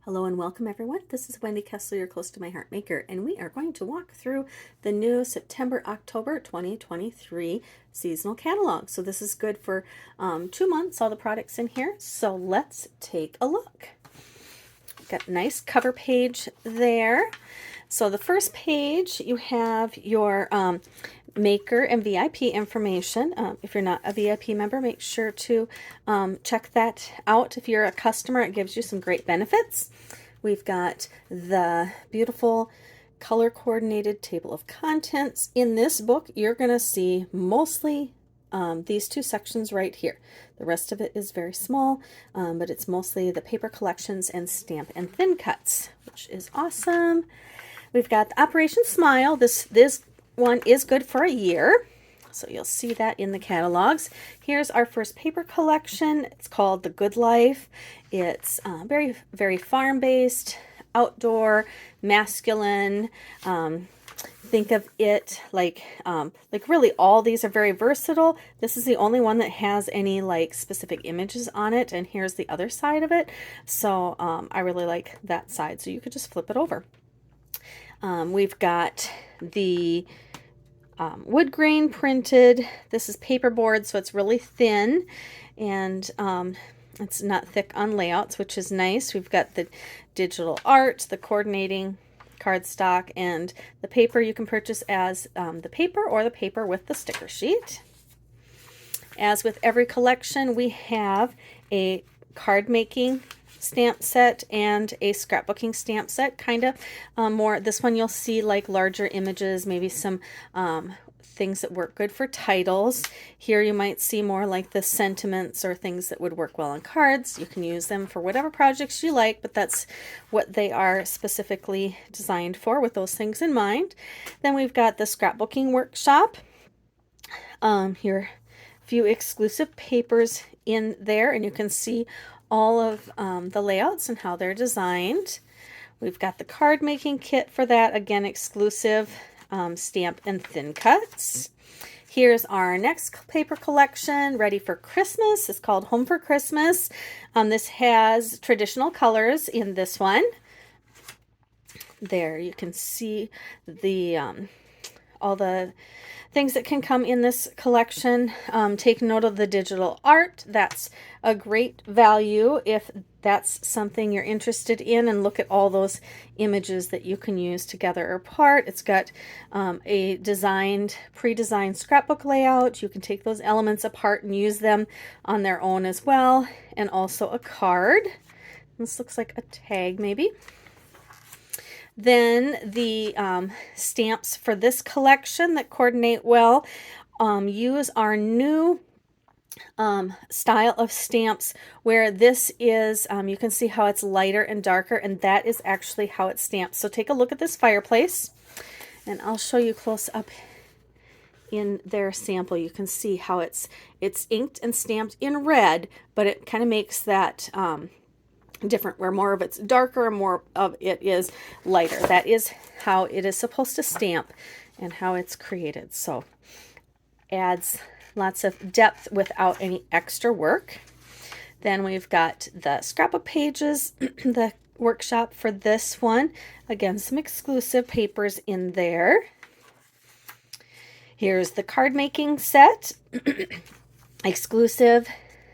Hello and welcome everyone. This is Wendy Kessler, your Close to My Heart Maker, and we are going to walk through the new September-October 2023 seasonal catalog. So this is good for 2 months, all the products in here. So let's take a look. Got a nice cover page there. So the first page, you have your maker and VIP information. If you're not a VIP member, make sure to check that out. If you're a customer, it gives you some great benefits. We've got the beautiful color coordinated table of contents. In this book, you're going to see mostly these two sections right here. The rest of it is very small, but it's mostly the paper collections and stamp and thin cuts, which is awesome. We've got the Operation Smile. This one is good for a year, so you'll see that in the catalogs. Here's our first paper collection. It's called The Good Life. It's very, very farm-based, outdoor, masculine. Think of it like really all these are very versatile. This is the only one that has any like specific images on it, and here's the other side of it. So I really like that side, so you could just flip it over. We've got the wood grain printed. This is paperboard, so it's really thin, and it's not thick on layouts, which is nice. We've got the digital art, the coordinating cardstock, and the paper you can purchase as the paper or the paper with the sticker sheet. As with every collection, we have a card making stamp set and a scrapbooking stamp set, kind of more. This one you'll see like larger images, maybe some things that work good for titles. Here you might see more like the sentiments or things that would work well on cards. You can use them for whatever projects you like, but that's what they are specifically designed for, with those things in mind. Then we've got the scrapbooking workshop. Here a few exclusive papers in there, and you can see all of the layouts and how they're designed. We've got the card making kit for that, again exclusive stamp and thin cuts. Here's our next paper collection, ready for Christmas. It's called Home for Christmas. This has traditional colors in this one. There you can see the all the things that can come in this collection. Take note of the digital art. That's a great value if that's something you're interested in, and look at all those images that you can use together or apart. It's got a pre-designed scrapbook layout. You can take those elements apart and use them on their own as well, and also a card. This looks like a tag maybe. Then the stamps for this collection that coordinate well use our new style of stamps, where this is, you can see how it's lighter and darker, and that is actually how it's stamped. So take a look at this fireplace, and I'll show you close up in their sample. You can see how it's inked and stamped in red, but it kind of makes that different, where more of it's darker and more of it is lighter. That is how it is supposed to stamp and how it's created. So adds lots of depth without any extra work. Then we've got the scrapbook pages, the workshop for this one. Again, some exclusive papers in there. Here's the card making set, exclusive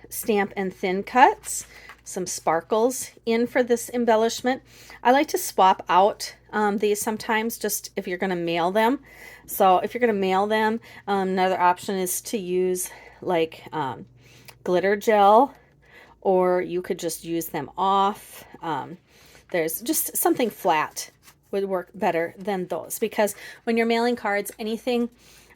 stamp and thin cuts. Some sparkles in for this embellishment. I like to swap out these sometimes, just if you're going to mail them. So if you're going to mail them, another option is to use like glitter gel, or you could just use them off. There's just something flat would work better than those, because when you're mailing cards, anything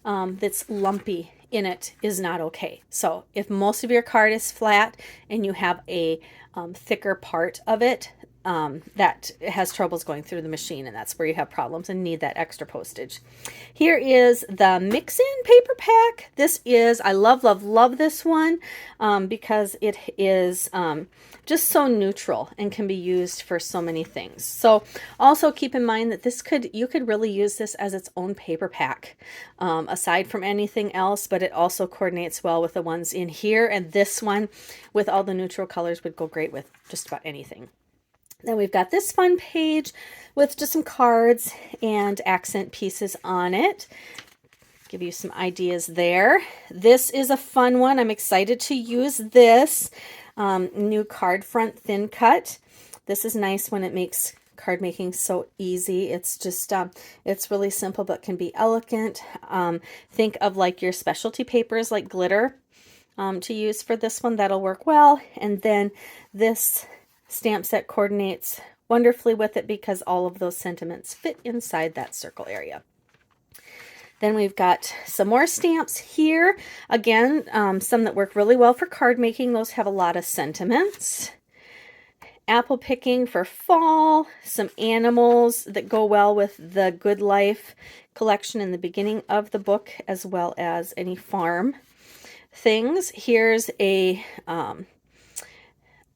that's lumpy in it is not okay. So if most of your card is flat and you have a thicker part of it, that has troubles going through the machine, and that's where you have problems and need that extra postage. Here is the mix-in paper pack. This is, I love, love, love this one because it is just so neutral and can be used for so many things. So also keep in mind that you could really use this as its own paper pack aside from anything else, but it also coordinates well with the ones in here, and this one with all the neutral colors would go great with just about anything. Then we've got this fun page with just some cards and accent pieces on it. Give you some ideas there. This is a fun one. I'm excited to use this new card front thin cut. This is nice when it makes card making so easy. It's just, it's really simple but can be elegant. Think of like your specialty papers like glitter to use for this one. That'll work well. And then this stamp set coordinates wonderfully with it because all of those sentiments fit inside that circle area. Then we've got some more stamps here. Again, some that work really well for card making. Those have a lot of sentiments. Apple picking for fall. Some animals that go well with the Good Life collection in the beginning of the book, as well as any farm things. Here's a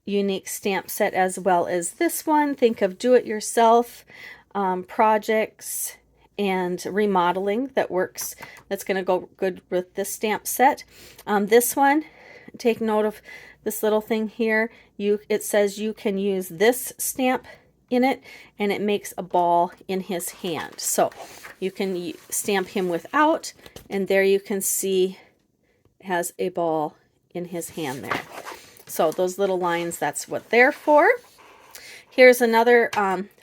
unique stamp set as well as this one. Think of do-it-yourself projects and remodeling that works. That's going to go good with this stamp set. This one, take note of this little thing here. It says you can use this stamp in it, and it makes a ball in his hand. So you can stamp him without, and there you can see it has a ball in his hand there. So those little lines, that's what they're for. Here's another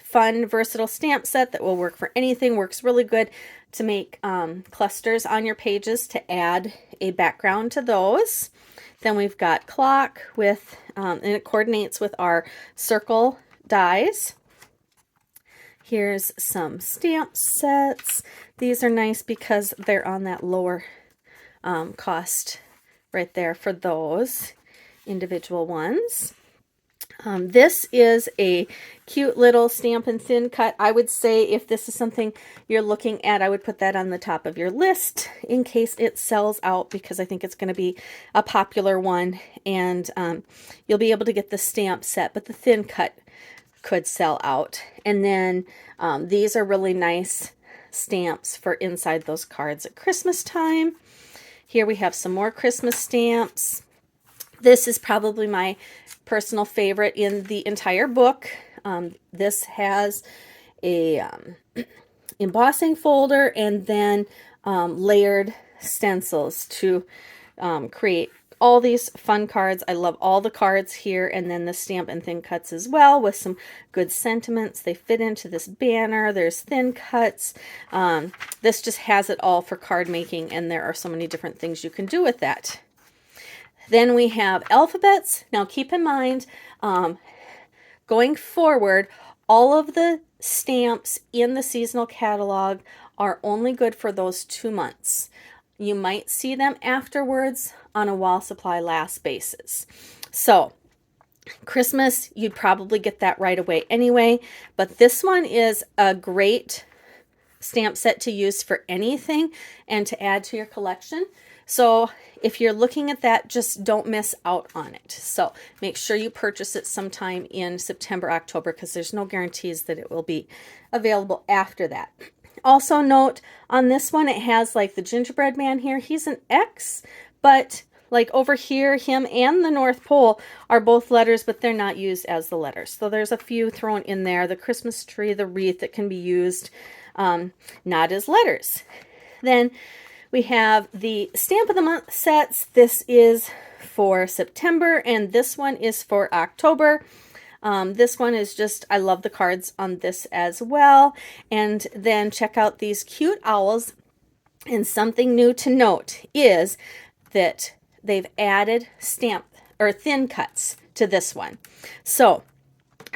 fun, versatile stamp set that will work for anything. Works really good to make clusters on your pages to add a background to those. Then we've got clock with, and it coordinates with our circle dies. Here's some stamp sets. These are nice because they're on that lower cost right there for those individual ones. This is a cute little Stampin' Thin Cut. I would say if this is something you're looking at, I would put that on the top of your list in case it sells out, because I think it's going to be a popular one, and you'll be able to get the stamp set, but the thin cut could sell out. And then these are really nice stamps for inside those cards at Christmas time. Here we have some more Christmas stamps. This is probably my personal favorite in the entire book. This has a embossing folder and then layered stencils to create all these fun cards. I love all the cards here, and then the Stampin' Thin Cuts as well with some good sentiments. They fit into this banner. There's thin cuts. This just has it all for card making, and there are so many different things you can do with that. Then we have alphabets. Now keep in mind, going forward, all of the stamps in the seasonal catalog are only good for those 2 months. You might see them afterwards on a while supply last basis. So Christmas, you'd probably get that right away anyway, but this one is a great stamp set to use for anything and to add to your collection. So if you're looking at that, just don't miss out on it. So make sure you purchase it sometime in September, October, because there's no guarantees that it will be available after that. Also note on this one, it has like the gingerbread man here. He's an X, but like over here, him and the North Pole are both letters, but they're not used as the letters. So there's a few thrown in there. The Christmas tree, the wreath that can be used, not as letters. Then we have the Stamp of the Month sets. This is for September, and this one is for October. This one is just, I love the cards on this as well. And then check out these cute owls. And something new to note is that they've added stamp or thin cuts to this one. So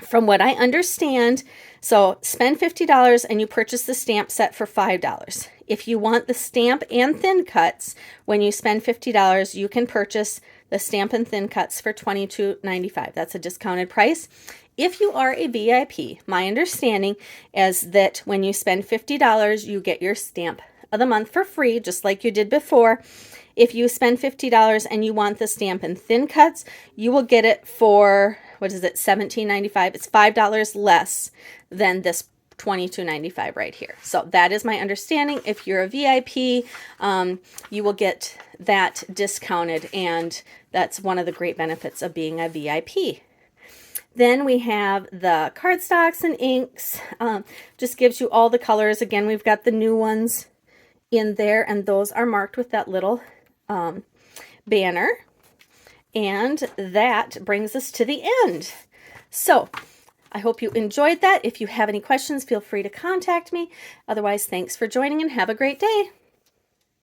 from what I understand, so spend $50 and you purchase the stamp set for $5. If you want the stamp and thin cuts, when you spend $50, you can purchase the Stampin' Thin Cuts for $22.95. That's a discounted price. If you are a VIP, my understanding is that when you spend $50, you get your Stamp of the Month for free, just like you did before. If you spend $50 and you want the Stampin' Thin Cuts, you will get it for, what is it, $17.95. It's $5 less than this $22.95 right here. So that is my understanding. If you're a VIP, you will get that discounted, and that's one of the great benefits of being a VIP. Then we have the cardstocks and inks. Just gives you all the colors. Again, we've got the new ones in there, and those are marked with that little banner. And that brings us to the end. So I hope you enjoyed that. If you have any questions, feel free to contact me. Otherwise, thanks for joining and have a great day.